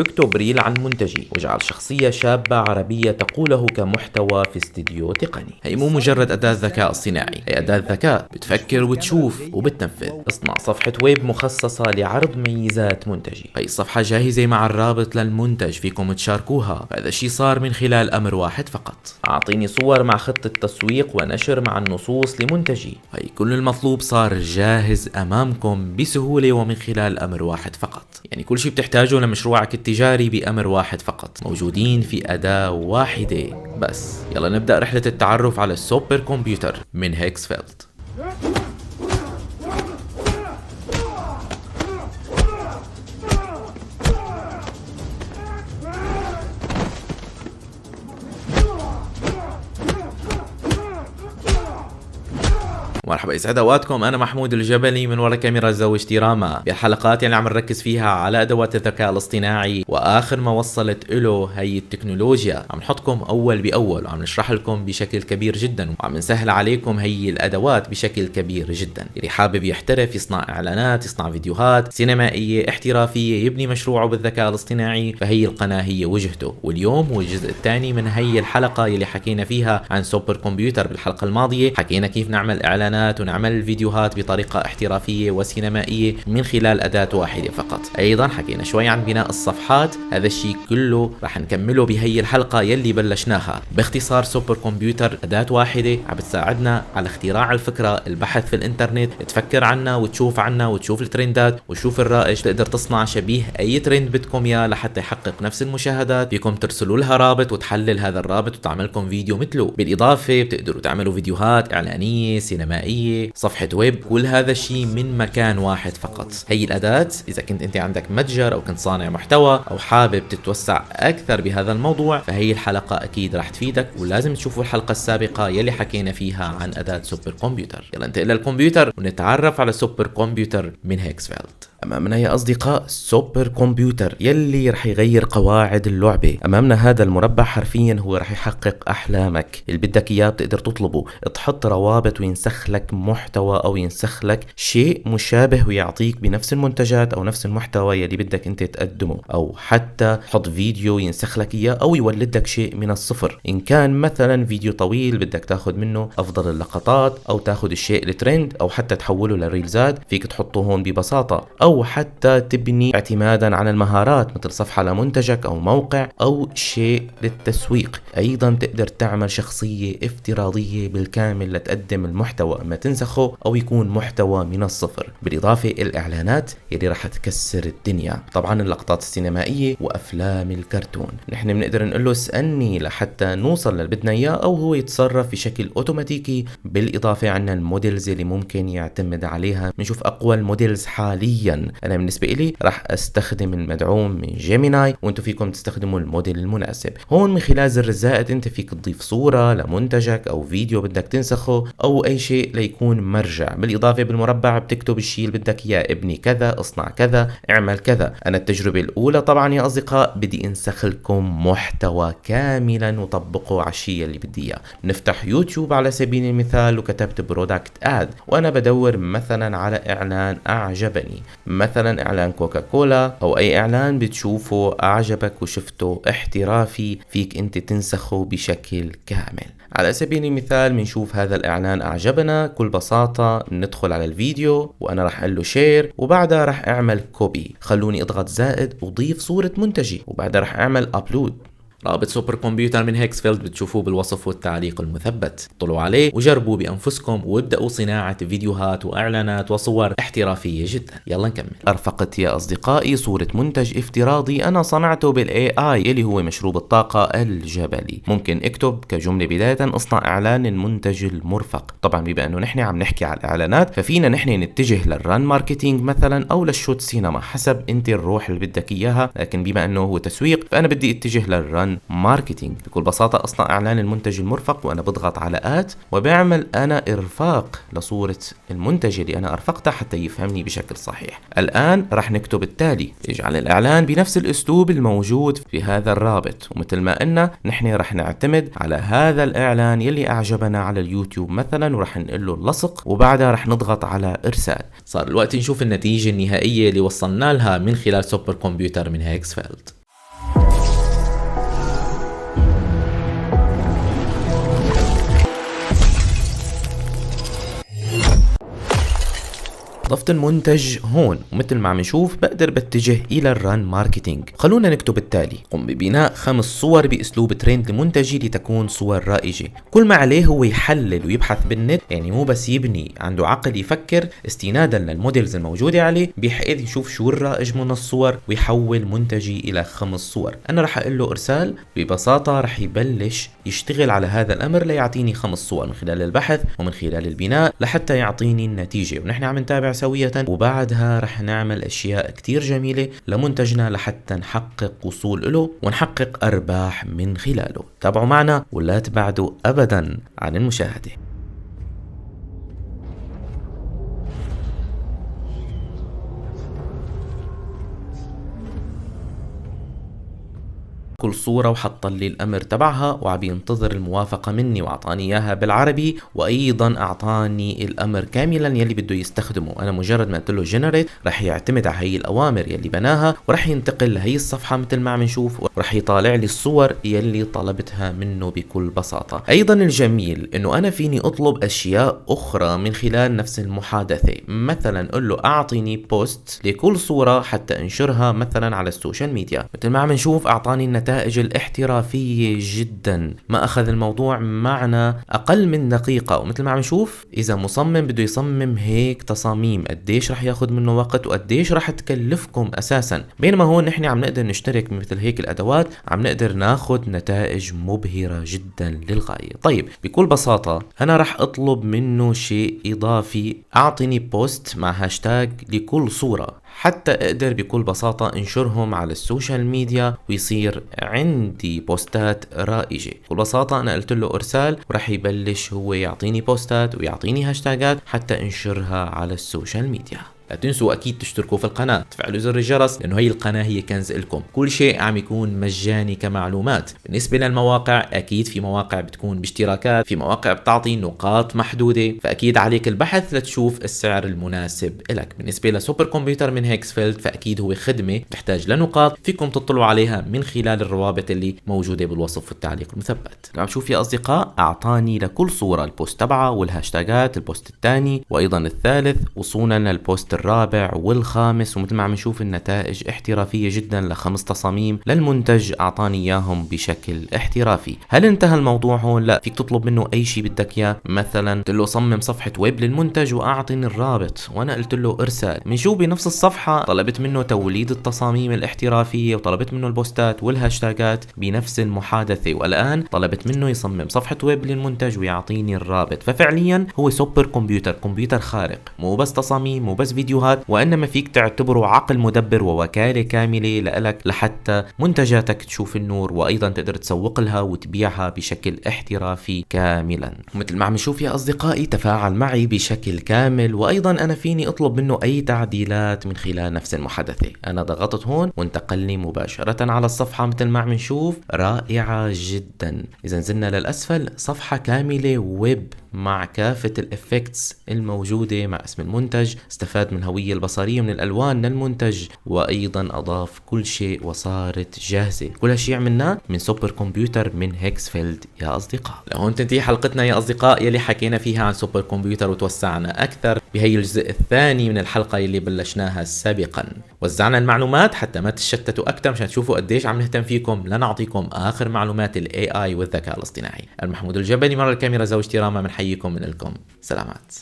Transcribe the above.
اكتب ريل عن منتجي واجعل شخصية شابة عربية تقوله كمحتوى في استديو تقني. هي مو مجرد أداة ذكاء اصطناعي، هي أداة ذكاء بتفكر وتشوف وبتنفذ. اصنع صفحة ويب مخصصة لعرض ميزات منتجي. هي الصفحة جاهزة مع الرابط للمنتج، فيكم تشاركوها. هذا الشيء صار من خلال أمر واحد فقط: أعطيني صور مع خطة تسويق ونشر مع النصوص لمنتجي. هي كل المطلوب صار جاهز أمامكم بسهولة ومن خلال أمر واحد فقط. يعني كل شيء بتحتاجه لمشروعك التجاري بأمر واحد فقط موجودين في أداة واحدة بس. يلا نبدأ رحلة التعرف على السوبر كمبيوتر من هيكسفيلد. مرحبا، يسعد اوقاتكم. انا محمود الجبلي من وراء كاميرا زوجتي راما. بالحلقات اللي عم نركز فيها على ادوات الذكاء الاصطناعي واخر ما وصلت له هي التكنولوجيا. عم نحطكم اول باول وعم نشرح لكم بشكل كبير جدا وعم نسهل عليكم هي الادوات بشكل كبير جدا. اللي حابب يحترف يصنع اعلانات، يصنع فيديوهات سينمائيه احترافيه، يبني مشروعه بالذكاء الاصطناعي، فهي القناه هي وجهته. واليوم هو الجزء الثاني من هي الحلقه اللي حكينا فيها عن سوبر كمبيوتر. بالحلقه الماضيه حكينا كيف نعمل اعلانات ونعمل فيديوهات بطريقة احترافية وسينمائية من خلال أداة واحدة فقط. أيضا حكينا شوي عن بناء الصفحات. هذا الشيء كله رح نكمله بهي الحلقة يلي بلشناها. باختصار، سوبر كمبيوتر أداة واحدة عم بتساعدنا على اختراع الفكرة، البحث في الانترنت، تفكر عنا وتشوف عنا وتشوف الترندات وتشوف الرائج. تقدر تصنع شبيه أي ترند بدكم إياه لحتى يحقق نفس المشاهدات. فيكم ترسلوا لها رابط وتحلل هذا الرابط وتعملكم فيديو مثله. بالإضافة بتقدروا تعملوا فيديوهات إعلانية سينمائية، صفحة ويب، كل هذا الشيء من مكان واحد فقط. هي الأداة إذا كنت أنت عندك متجر أو كنت صانع محتوى أو حابب تتوسع أكثر بهذا الموضوع، فهي الحلقة أكيد راح تفيدك. ولازم تشوفوا الحلقة السابقة يلي حكينا فيها عن أداة سوبر كمبيوتر. يلا ننتقل للكمبيوتر ونتعرف على سوبر كمبيوتر من هيكسفيلد. أمامنا يا أصدقاء سوبر كمبيوتر يلي رح يغير قواعد اللعبة. أمامنا هذا المربع حرفيا هو رح يحقق أحلامك. اللي بدك إياه بتقدر تطلبه، تحط روابط وينسخ لك محتوى أو ينسخ لك شيء مشابه ويعطيك بنفس المنتجات أو نفس المحتوى يلي بدك أنت تقدمه، أو حتى حط فيديو ينسخ لك إياه أو يولد لك شيء من الصفر. إن كان مثلا فيديو طويل بدك تاخد منه أفضل اللقطات أو تاخد الشيء الترند أو حتى تحوله لريلزات، فيك تحطه هون ببساطة. أو حتى تبني اعتمادا على المهارات مثل صفحة لمنتجك أو موقع أو شيء للتسويق. أيضا تقدر تعمل شخصية افتراضية بالكامل لتقدم المحتوى، ما تنسخه أو يكون محتوى من الصفر. بالإضافة الإعلانات يلي راح تكسر الدنيا، طبعا اللقطات السينمائية وأفلام الكرتون. نحن بنقدر نقول له اسألني لحتى نوصل للي بدنا إياه أو هو يتصرف بشكل أوتوماتيكي. بالإضافة عنا الموديلز اللي ممكن يعتمد عليها. بنشوف أقوى الموديلز حاليا. أنا بالنسبة إلي راح أستخدم المدعوم من جيميناي، وأنتم فيكم تستخدموا الموديل المناسب. هون من خلال زر الزائد أنت فيك تضيف صورة لمنتجك أو فيديو بدك تنسخه أو أي شيء ليكون مرجع. بالإضافة بالمربع بتكتب الشيء اللي بدك إياه: ابني كذا، اصنع كذا، اعمل كذا. أنا التجربة الأولى طبعا يا أصدقاء بدي انسخ لكم محتوى كاملا وطبقه على الشيء اللي بدي إياه. نفتح يوتيوب على سبيل المثال وكتبت برودكت آد، وأنا بدور مثلا على إعلان أعجبني، مثلا إعلان كوكاكولا أو أي إعلان بتشوفه أعجبك وشفته احترافي، فيك أنت تنسخه بشكل كامل. على سبيل المثال بنشوف هذا الإعلان أعجبنا، كل بساطة ندخل على الفيديو وأنا راح أقول له شير، وبعدها راح أعمل كوبي. خلوني أضغط زائد وضيف صورة منتجي، وبعدها راح أعمل أبلود. رابط سوبر كمبيوتر من هيكسفيلد بتشوفوه بالوصف والتعليق المثبت. اطلعوا عليه وجربوا بأنفسكم وابدأوا صناعة فيديوهات وإعلانات وصور احترافية جدا. يلا نكمل. أرفقت يا أصدقائي صورة منتج افتراضي أنا صنعته بالاي اي اللي هو مشروب الطاقة الجبلي. ممكن اكتب كجملة بداية: اصنع إعلان المنتج المرفق. طبعا بما أنه نحن عم نحكي على الإعلانات ففينا نحن نتجه للران ماركتينج مثلا أو للشوت سينما حسب انت الروح اللي بدك إياها، لكن بما أنه هو تسويق فأنا بدي اتجه للران ماركتينج. بكل بساطة أصنع إعلان المنتج المرفق وأنا بضغط على آت وبعمل أنا إرفاق لصورة المنتج اللي أنا أرفقته حتى يفهمني بشكل صحيح. الآن رح نكتب التالي: اجعل الإعلان بنفس الأسلوب الموجود في هذا الرابط. ومثل ما قلنا نحن رح نعتمد على هذا الإعلان يلي أعجبنا على اليوتيوب مثلا ورح نقول له اللصق، وبعدها رح نضغط على إرسال. صار الوقت نشوف النتيجة النهائية اللي وصلنا لها من خلال سوبر كمبيوتر من هيكسفيلد. ضفت المنتج هون، ومثل ما عم نشوف بقدر بتجه الى الران ماركتينج. خلونا نكتب التالي: قم ببناء 5 صور باسلوب ترند لمنتجي لتكون صور رائجة. كل ما عليه هو يحلل ويبحث بالنت، يعني مو بس يبني، عنده عقل يفكر استنادا للموديلز الموجودة عليه، بحيث يشوف شو الرائج من الصور ويحول منتجي الى 5 صور. انا رح اقول له ارسال، ببساطة رح يبلش يشتغل على هذا الامر ليعطيني 5 صور من خلال البحث ومن خلال البناء لحتى يعطيني النتيجة، ونحن عم نتابع سوية. وبعدها رح نعمل اشياء كتير جميلة لمنتجنا لحتى نحقق وصول له ونحقق ارباح من خلاله. تابعوا معنا ولا تبعدوا ابدا عن المشاهدة. كل صورة وحط لي الأمر تبعها وعم ينتظر الموافقة مني، وأعطاني إياها بالعربي، وأيضا أعطاني الأمر كاملا يلي بده يستخدمه. أنا مجرد ما قلت له جنريت رح يعتمد على هي الأوامر يلي بناها، ورح ينتقل لهي الصفحة مثل ما عم نشوف، ورح يطالع لي الصور يلي طلبتها منه بكل بساطة. أيضا الجميل إنه أنا فيني أطلب أشياء أخرى من خلال نفس المحادثة. مثلا قل له أعطيني بوست لكل صورة حتى أنشرها مثلا على السوشيال ميديا. مثل ما عم نشوف أعطاني النتائج الاحترافية جدا، ما أخذ الموضوع معنا أقل من دقيقة. ومثل ما عم نشوف إذا مصمم بده يصمم هيك تصاميم قديش رح ياخد منه وقت وقديش رح تكلفكم أساسا، بينما هون نحن عم نقدر نشترك مثل هيك الأدوات، عم نقدر ناخد نتائج مبهرة جدا للغاية. طيب بكل بساطة أنا رح أطلب منه شيء إضافي، أعطيني بوست مع هاشتاج لكل صورة حتى اقدر بكل بساطة انشرهم على السوشيال ميديا ويصير عندي بوستات رائجة. بكل بساطة انا قلت له ارسال، ورح يبلش هو يعطيني بوستات ويعطيني هاشتاجات حتى انشرها على السوشيال ميديا. لا تنسوا اكيد تشتركوا في القناة، تفعلوا زر الجرس، لانه هي القناة هي كنز لكم. كل شيء عم يكون مجاني كمعلومات. بالنسبة للمواقع اكيد في مواقع بتكون باشتراكات، في مواقع بتعطي نقاط محدودة، فاكيد عليك البحث لتشوف السعر المناسب لك. بالنسبة لسوبر كمبيوتر من هيكسفيلد فاكيد هو خدمة تحتاج لنقاط، فيكم تطلعوا عليها من خلال الروابط اللي موجودة بالوصف والتعليق المثبت. عم شوف يا اصدقاء اعطاني لكل صورة البوست تبعها والهاشتاجات، البوست الثاني وايضا الثالث، وصولا للبوست الرابع والخامس. ومثل ما عم نشوف النتائج احترافية جدا ل5 تصاميم للمنتج اعطاني اياهم بشكل احترافي. هل انتهى الموضوع هون؟ لا، فيك تطلب منه اي شيء بدك اياه. مثلا قلت له صمم صفحة ويب للمنتج واعطني الرابط، وانا قلت له ارسال. من شو بنفس الصفحة طلبت منه توليد التصاميم الاحترافية، وطلبت منه البوستات والهاشتاجات بنفس المحادثة، والان طلبت منه يصمم صفحة ويب للمنتج ويعطيني الرابط. ففعليا هو سوبر كمبيوتر، كمبيوتر خارق، مو بس تصاميم مو بس فيديوهات، وانما فيك تعتبره عقل مدبر ووكالة كاملة لك لحتى منتجاتك تشوف النور، وايضا تقدر تسوق لها وتبيعها بشكل احترافي كاملا. ومثل ما عم نشوف يا اصدقائي تفاعل معي بشكل كامل، وايضا انا فيني اطلب منه اي تعديلات من خلال نفس المحادثة. انا ضغطت هون وانتقلني مباشرة على الصفحة مثل ما عم نشوف، رائعة جدا. اذا نزلنا للاسفل صفحة كاملة ويب مع كافة الافكتس الموجودة مع اسم المنتج، استفاد من الهوية البصرية من الالوان للمنتج، وايضا اضاف كل شيء وصارت جاهزة. كل هالشيء عملناه من سوبر كمبيوتر من هيكسفيلد يا اصدقاء. لهون تنتهي حلقتنا يا اصدقاء يلي حكينا فيها عن سوبر كمبيوتر وتوسعنا اكثر بهي الجزء الثاني من الحلقة يلي بلشناها سابقا. وزعنا المعلومات حتى ما تشتتوا اكثر مشان تشوفوا قديش عم نهتم فيكم لنعطيكم اخر معلومات الاي اي والذكاء الاصطناعي. المحمود الجبلي مرة الكاميرا زوجتي راما بنحييكم من لكم. سلامات.